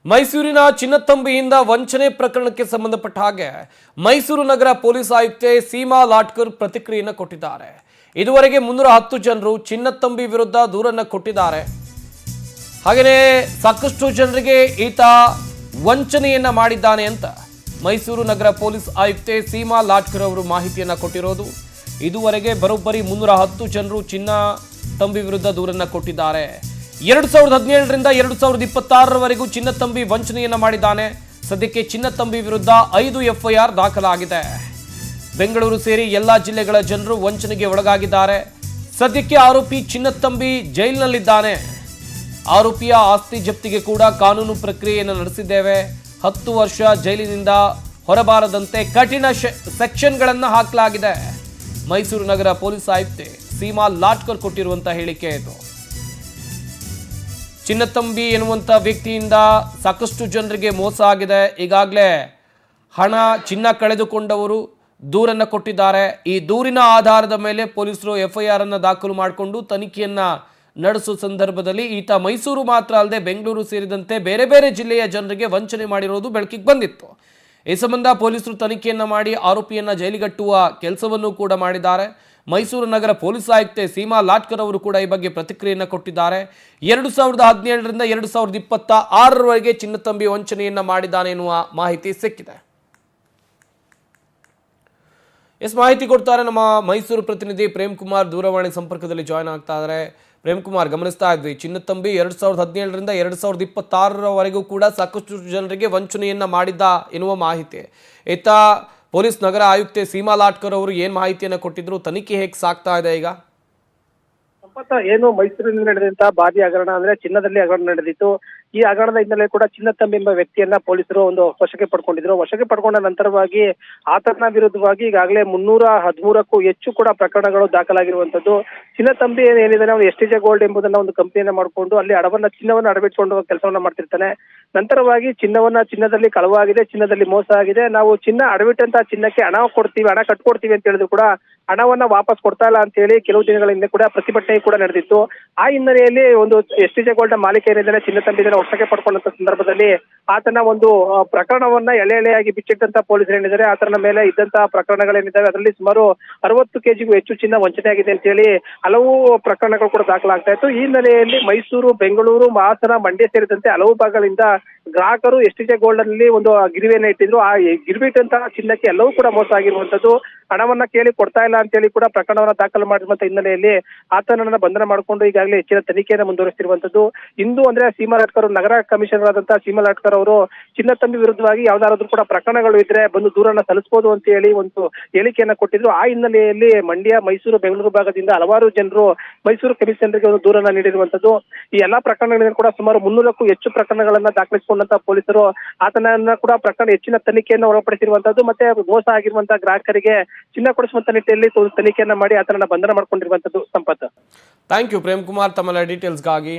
ಮೈಸೂರಿನ ಚಿನ್ನತಂಬಿಯಿಂದ ವಂಚನೆ ಪ್ರಕರಣಕ್ಕೆ ಸಂಬಂಧಪಟ್ಟ ಹಾಗೆ ಮೈಸೂರು ನಗರ ಪೊಲೀಸ್ ಆಯುಕ್ತೆ ಸೀಮಾ ಲಾಟ್ಕರ್ ಪ್ರತಿಕ್ರಿಯೆಯನ್ನು ಕೊಟ್ಟಿದ್ದಾರೆ. ಇದುವರೆಗೆ 310 ಜನರು ಚಿನ್ನತಂಬಿ ವಿರುದ್ಧ ದೂರನ್ನು ಕೊಟ್ಟಿದ್ದಾರೆ. ಹಾಗೆಯೇ ಸಾಕಷ್ಟು ಜನರಿಗೆ ಈತ ವಂಚನೆಯನ್ನ ಮಾಡಿದ್ದಾನೆ ಅಂತ ಮೈಸೂರು ನಗರ ಪೊಲೀಸ್ ಆಯುಕ್ತೆ ಸೀಮಾ ಲಾಟ್ಕರ್ ಅವರು ಮಾಹಿತಿಯನ್ನ ಕೊಟ್ಟಿರೋದು. ಇದುವರೆಗೆ ಬರೋಬ್ಬರಿ 310 ಜನರು ಚಿನ್ನತಂಬಿ ವಿರುದ್ಧ ದೂರನ್ನ ಕೊಟ್ಟಿದ್ದಾರೆ. 2017ರಿಂದ 2026ರವರೆಗೂ ಚಿನ್ನತಂಬಿ ವಂಚನೆಯನ್ನ ಮಾಡಿದ್ದಾನೆ. ಸದ್ಯಕ್ಕೆ ಚಿನ್ನತಂಬಿ ವಿರುದ್ಧ 5 FIR ದಾಖಲಾಗಿದೆ. ಬೆಂಗಳೂರು ಸೇರಿ ಎಲ್ಲಾ ಜಿಲ್ಲೆಗಳ ಜನರು ವಂಚನೆಗೆ ಒಳಗಾಗಿದ್ದಾರೆ. ಸದ್ಯಕ್ಕೆ ಆರೋಪಿ ಚಿನ್ನತಂಬಿ ಜೈಲಿನಲ್ಲಿದ್ದಾನೆ. ಆರೋಪಿಯ ಆಸ್ತಿ ಜಪ್ತಿಗೆ ಕೂಡ ಕಾನೂನು ಪ್ರಕ್ರಿಯೆಯನ್ನು ನಡೆಸಿದ್ದೇವೆ. 10 ವರ್ಷ ಜೈಲಿನಿಂದ ಹೊರಬಾರದಂತೆ ಕಠಿಣ ಸೆಕ್ಷನ್ಗಳನ್ನು ಹಾಕಲಾಗಿದೆ. ಮೈಸೂರು ನಗರ ಪೊಲೀಸ್ ಆಯುಕ್ತೆ ಸೀಮಾ ಲಾಟ್ಕರ್ ಕೊಟ್ಟಿರುವಂತಹ ಹೇಳಿಕೆ ಇದು. ಚಿನ್ನತಂಬಿ ಎನ್ನುವಂಥ ವ್ಯಕ್ತಿಯಿಂದ ಸಾಕಷ್ಟು ಜನರಿಗೆ ಮೋಸ ಆಗಿದೆ. ಈಗಾಗಲೇ ಹಣ ಚಿನ್ನ ಕಳೆದುಕೊಂಡವರು ದೂರನ್ನು ಕೊಟ್ಟಿದ್ದಾರೆ. ಈ ದೂರಿನ ಆಧಾರದ ಮೇಲೆ ಪೊಲೀಸರು FIR ಅನ್ನು ದಾಖಲು ಮಾಡಿಕೊಂಡು ತನಿಖೆಯನ್ನ ನಡೆಸುವ ಸಂದರ್ಭದಲ್ಲಿ ಈತ ಮೈಸೂರು ಮಾತ್ರ ಅಲ್ಲದೆ ಬೆಂಗಳೂರು ಸೇರಿದಂತೆ ಬೇರೆ ಬೇರೆ ಜಿಲ್ಲೆಯ ಜನರಿಗೆ ವಂಚನೆ ಮಾಡಿರೋದು ಬೆಳಕಿಗೆ ಬಂದಿತ್ತು. ಈ ಸಂಬಂಧ ಪೊಲೀಸರು ತನಿಖೆಯನ್ನ ಮಾಡಿ ಆರೋಪಿಯನ್ನ ಜೈಲಿಗಟ್ಟುವ ಕೆಲಸವನ್ನು ಕೂಡ ಮಾಡಿದ್ದಾರೆ. ಮೈಸೂರು ನಗರ ಪೊಲೀಸ್ ಆಯುಕ್ತೆ ಸೀಮಾ ಲಾಟ್ಕರ್ ಅವರು ಕೂಡ ಈ ಬಗ್ಗೆ ಪ್ರತಿಕ್ರಿಯೆಯನ್ನು ಕೊಟ್ಟಿದ್ದಾರೆ. 2017ರಿಂದ 2026ರವರೆಗೆ ಚಿನ್ನತಂಬಿ ವಂಚನೆಯನ್ನ ಮಾಡಿದ್ದಾನೆ ಎನ್ನುವ ಮಾಹಿತಿ ಸಿಕ್ಕಿದೆ. ಮಾಹಿತಿ ಕೊಡ್ತಾರೆ ನಮ್ಮ ಮೈಸೂರು ಪ್ರತಿನಿಧಿ ಪ್ರೇಮ್ ಕುಮಾರ್ ದೂರವಾಣಿ ಸಂಪರ್ಕದಲ್ಲಿ ಜಾಯ್ನ್ ಆಗ್ತಾ ಇದ್ದಾರೆ. ಪ್ರೇಮ್ ಕುಮಾರ್, ಗಮನಿಸ್ತಾ ಇದ್ವಿ ಚಿನ್ನತಂಬಿ 2017ರಿಂದ 2026ರವರೆಗೂ ಕೂಡ ಸಾಕಷ್ಟು ಜನರಿಗೆ ವಂಚನೆಯನ್ನ ಮಾಡಿದ್ದ ಎನ್ನುವ ಮಾಹಿತಿ. ಈತ ಪೊಲೀಸ್ ನಗರ ಆಯುಕ್ತೆ ಸೀಮಾ ಲಾಟ್ಕರ್ ಅವರು ಏನ್ ಮಾಹಿತಿಯನ್ನ ಕೊಟ್ಟಿದ್ರು, ತನಿಖೆ ಹೇಗೆ ಸಾಗ್ತಾ ಇದೆ ಈಗ? ಏನು ಮೈಸೂರಿನಲ್ಲಿ ನಡೆದಂತಹ ಭಾರಿ ಹಗರಣ ಅಂದ್ರೆ ಚಿನ್ನದಲ್ಲಿ ಹಗರಣ ನಡೆದಿತ್ತು. ಈ ಹಗರಣದ ಹಿನ್ನೆಲೆ ಕೂಡ ಚಿನ್ನತಂಬಿ ಎಂಬ ವ್ಯಕ್ತಿಯನ್ನ ಪೊಲೀಸರು ಒಂದು ವಶಕ್ಕೆ ಪಡ್ಕೊಂಡಿದ್ರು. ವಶಕ್ಕೆ ಪಡ್ಕೊಂಡ ನಂತರವಾಗಿ ಆತನ ವಿರುದ್ಧವಾಗಿ ಈಗಾಗಲೇ 313ಕ್ಕೂ ಹೆಚ್ಚು ಕೂಡ ಪ್ರಕರಣಗಳು ದಾಖಲಾಗಿರುವಂತದ್ದು. ಚಿನ್ನತಂಬಿ ಏನಿದೆ ಅವನು STJ ಗೋಲ್ಡ್ ಎಂಬುದನ್ನ ಒಂದು ಕಂಪನಿಯನ್ನ ಮಾಡಿಕೊಂಡು ಅಲ್ಲಿ ಚಿನ್ನವನ್ನ ಅಡವಿಟ್ಕೊಂಡು ಕೆಲಸವನ್ನ ಮಾಡ್ತಿರ್ತಾನೆ. ನಂತರವಾಗಿ ಚಿನ್ನದಲ್ಲಿ ಕಳವಾಗಿದೆ, ಚಿನ್ನದಲ್ಲಿ ಮೋಸ ಆಗಿದೆ, ನಾವು ಚಿನ್ನ ಅಡವಿಟ್ಟಂತಹ ಚಿನ್ನಕ್ಕೆ ಹಣ ಕಟ್ಕೊಡ್ತೀವಿ ಅಂತ ಹೇಳಿದ್ರು ಕೂಡ ಹಣವನ್ನ ವಾಪಸ್ ಕೊಡ್ತಾ ಇಲ್ಲ ಅಂತ ಹೇಳಿ ಕೆಲವು ದಿನಗಳ ಹಿಂದೆ ಕೂಡ ಪ್ರತಿಭಟನೆ ಕೂಡ ನಡೆದಿತ್ತು. ಆ ಹಿನ್ನೆಲೆಯಲ್ಲಿ ಒಂದು STJ ಗೋಲ್ಡ್ ಮಾಲೀಕ ಏನಿದ್ದಾನೆ ಚಿನ್ನತಂಬಿ ವಶಕ್ಕೆ ಪಡ್ಕೊಂಡಂತ ಸಂದರ್ಭದಲ್ಲಿ ಆತನ ಒಂದು ಪ್ರಕರಣವನ್ನ ಎಳೆಯಾಗಿ ಬಿಚ್ಚಿಟ್ಟಂತ ಪೊಲೀಸರು ಏನಿದ್ದಾರೆ ಆತನ ಮೇಲೆ ಇದ್ದಂತಹ ಪ್ರಕರಣಗಳೇನಿದ್ದಾವೆ ಅದರಲ್ಲಿ ಸುಮಾರು 60 kgಗೂ ಹೆಚ್ಚು ಚಿನ್ನ ವಂಚನೆ ಆಗಿದೆ ಅಂತ ಹೇಳಿ ಹಲವು ಪ್ರಕರಣಗಳು ಕೂಡ ದಾಖಲಾಗ್ತಾ ಇತ್ತು. ಈ ಹಿನ್ನೆಲೆಯಲ್ಲಿ ಮೈಸೂರು, ಬೆಂಗಳೂರು, ಹಾಸನ, ಮಂಡ್ಯ ಸೇರಿದಂತೆ ಹಲವು ಭಾಗಗಳಿಂದ ಗ್ರಾಹಕರು STJ ಗೋಲ್ಡ್ ಅಲ್ಲಿ ಒಂದು ಗಿರಿವೆಯನ್ನ ಇಟ್ಟಿದ್ರು. ಆ ಗಿರಿಬಿಟ್ಟಂತಹ ಚಿನ್ನಕ್ಕೆ ಎಲ್ಲವೂ ಕೂಡ ಮೋಸ ಆಗಿರುವಂತದ್ದು. ಹಣವನ್ನ ಕೇಳಿ ಕೊಡ್ತಾ ಇಲ್ಲ ಅಂತ ಹೇಳಿ ಕೂಡ ಪ್ರಕರಣವನ್ನ ದಾಖಲು ಮಾಡಿರುವಂತ ಹಿನ್ನೆಲೆಯಲ್ಲಿ ಆತನನ್ನ ಬಂಧನ ಮಾಡಿಕೊಂಡು ಈಗಾಗಲೇ ಹೆಚ್ಚಿನ ತನಿಖೆಯನ್ನು ಮುಂದುವರಿಸಿರುವಂತದ್ದು. ಇಂದು ಅಂದ್ರೆ ಸೀಮಾ ಲಾಟ್ಕರ್ ನಗರ ಕಮಿಷನರ್ ಆದಂತಹ ಸೀಮಾ ಲಾಟ್ಕರ್ ಅವರು ಚಿನ್ನತಂಬಿ ವಿರುದ್ಧವಾಗಿ ಯಾವ್ದಾದ್ರು ಕೂಡ ಪ್ರಕರಣಗಳು ಇದ್ರೆ ಬಂದು ದೂರನ್ನ ಸಲ್ಲಿಸಬಹುದು ಅಂತ ಹೇಳಿ ಒಂದು ಹೇಳಿಕೆಯನ್ನ ಕೊಟ್ಟಿದ್ರು. ಆ ಹಿನ್ನೆಲೆಯಲ್ಲಿ ಮಂಡ್ಯ, ಮೈಸೂರು, ಬೆಂಗಳೂರು ಭಾಗದಿಂದ ಹಲವಾರು ಜನರು ಮೈಸೂರು ಕಮಿಷನರ್ಗೆ ಒಂದು ದೂರನ್ನ ನೀಡಿರುವಂತದ್ದು. ಈ ಎಲ್ಲಾ ಪ್ರಕರಣಗಳಿಂದ ಕೂಡ ಸುಮಾರು 300ಕ್ಕೂ ಹೆಚ್ಚು ಪ್ರಕರಣಗಳನ್ನ ದಾಖಲಿಸಿಕೊಂಡಂತಹ ಪೊಲೀಸರು ಆತನನ್ನ ಕೂಡ ಹೆಚ್ಚಿನ ತನಿಖೆಯನ್ನು ಒಳಪಡಿಸಿರುವಂತದ್ದು. ಮತ್ತೆ ಮೋಸ ಆಗಿರುವಂತಹ ಗ್ರಾಹಕರಿಗೆ ಚಿನ್ನ ಕೊಡಿಸುವಂತ ನಿಟ್ಟಿನಲ್ಲಿ ತನಿಖೆಯನ್ನ ಮಾಡಿ ಆತನನ್ನ ಬಂಧನ ಮಾಡಿಕೊಂಡಿರುವಂತದ್ದು. ಸಂಪತ್, ಥ್ಯಾಂಕ್ ಯು ಪ್ರೇಮ್ ಕುಮಾರ್ ತಮ್ಮ ಡೀಟೇಲ್ಸ್ಗಾಗಿ.